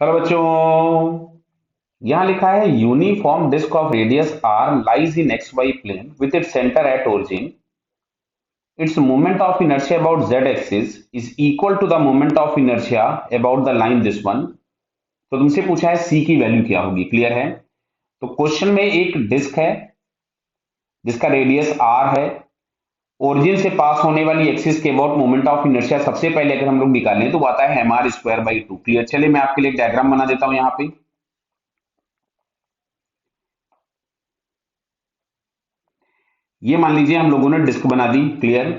Hello बच्चों। यहाँ लिखा है uniform disc of radius R lies in X Y plane with its centre at origin. Its moment of inertia about Z axis is equal to the moment of inertia about the line this one. तो तुमसे पूछा है सी की value क्या होगी। Clear है? तो question में एक डिस्क है जिसका रेडियस आर है। ओरिजिन से पास होने वाली एक्सिस के अबाउट मोमेंट ऑफ इनर्शिया सबसे पहले अगर हम लोग निकालें तो वो आता है M R square by two. Clear? चलिए मैं आपके लिए एक डायग्राम बना देता हूं यहाँ पे। ये मान लीजिए हम लोगों ने डिस्क बना दी। क्लियर?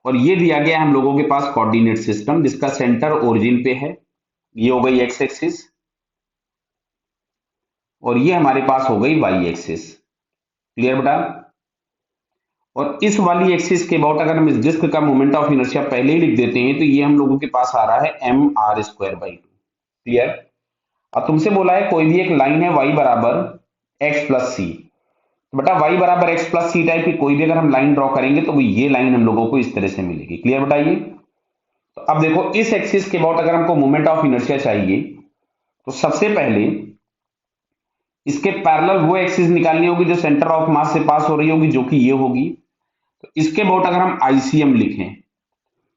और ये दिया गया है हम लोगों के पास कोऑर्डिनेट सिस्टम जिसका सेंटर ओरिजिन पे है। ये हो गई एक्स एक्सिस और ये हमारे पास हो गई वाई एक्सिस। क्लियर बेटा? और इस वाली एक्सिस के अबाउट अगर हम इस डिस्क का मोमेंट ऑफ इनर्शिया पहले ही लिख देते हैं तो ये हम लोगों के पास आ रहा है M R square by two. Clear? अब तुमसे बोला है कोई भी एक लाइन है वाई बराबर एक्स प्लस सी। तो बेटा वाई बराबर एक्स प्लस सी टाइप की कोई भी अगर हम लाइन ड्रॉ करेंगे तो वो ये लाइन हम लोगों को इस तरह से मिलेगी। क्लियर बताइए? तो अब देखो इस एक्सिस के अबाउट अगर हमको मोमेंट ऑफ इनर्शिया चाहिए तो सबसे पहले इसके पैरेलल वो एक्सिस निकालनी होगी जो सेंटर ऑफ मास से पास हो रही होगी, जो कि ये होगी। तो इसके अबाउट अगर हम आईसीएम लिखें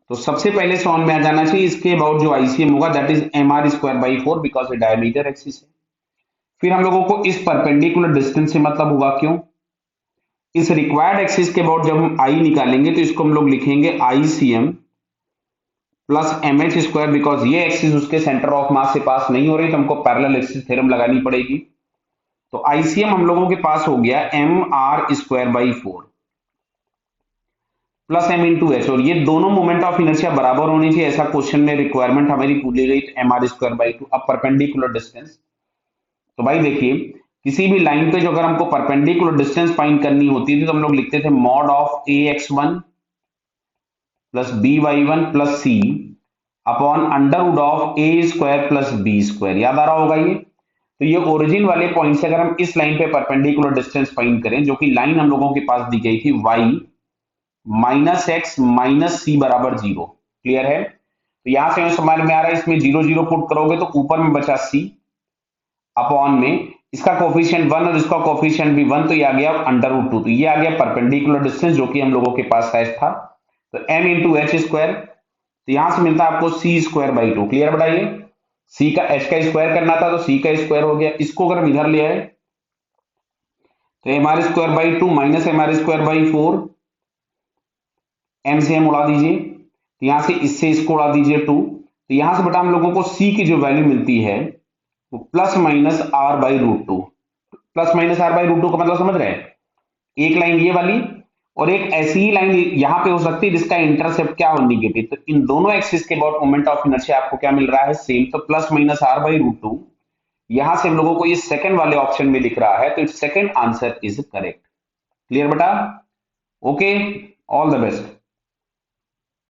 तो सबसे पहले समझ में आ जाना चाहिए इसके अबाउट जो आईसीएम होगा that is M R square by four because ये डायमीटर एक्सिस है। फिर हम लोगों को इस परपेंडिकुलर डिस्टेंस से मतलब होगा, क्यों? इस रिक्वायर्ड एक्सिस के अबाउट जब हम आई निकालेंगे तो इसको हम लोग लिखेंगे ICM plus M H square because ये एक्सिस उसके सेंटर ऑफ मास से पास नहीं हो रही तो हमको पैरेलल एक्सिस थ्योरम लगानी पड़ेगी। तो आईसीएम हम लोगों के पास हो गया M R square by four plus M into H. और ये दोनों मोमेंट ऑफ इनर्शिया बराबर होनी चाहिए, ऐसा क्वेश्चन में रिक्वायरमेंट हमारी पूरी गई। तो M R square by two. अब परपेंडिकुलर डिस्टेंस, तो भाई देखिए किसी भी लाइन पे जो अगर हमको परपेंडिकुलर डिस्टेंस फाइंड करनी होती थी तो हम लोग लिखते थे mod of A X one plus B Y one plus C upon under root of A square plus B square. याद आ रहा होगा ये? तो ये ओरिजिन वाले पॉइंट से अगर हम इस लाइन पे परपेंडिकुलर डिस्टेंस फाइंड करें जो कि लाइन हम लोगों के पास दी गई थी y माइनस एक्स माइनस सी बराबर जीरो। क्लियर है? तो यहां से हमें समझ में आ रहा है इसमें जीरो जीरो पुट करोगे तो ऊपर में बचा सी अपॉन में इसका कोफिशिएंट वन और इसका कोफिशिएंट भी वन, तो ये आ गया अंडर रूट टू। तो ये आ गया परपेंडिकुलर डिस्टेंस जो कि हम लोगों के पास साइज था। तो एम इंटू एच स्क्वायर, तो यहां से मिलता है आपको सी स्क्वायर बाई टू। क्लियर बताइए? सी का एच का स्क्वायर करना था तो सी का स्क्वायर हो गया। इसको अगर हम इधर ले आए तो M R square by two minus M R square by four, M से एम उड़ा दीजिए तो यहां से इससे इसको उड़ा दीजिए टू। तो यहां से बेटा हम लोगों को सी की जो वैल्यू मिलती है वो plus minus R by root two. Plus minus R by root two का मतलब समझ रहे हैं? एक लाइन ये वाली और एक ऐसी ही लाइन यहां पे हो सकती है जिसका इंटरसेप्ट क्या हो, निगेटिव। तो इन दोनों एक्सिस के अबाउट मोमेंट ऑफ इनर्शिया आपको क्या मिल रहा है? सेम। तो plus minus R by root two यहां से हम लोगों को ये सेकंड वाले ऑप्शन में दिख रहा है, तो its second answer is correct. Clear बेटा? Okay, all the best.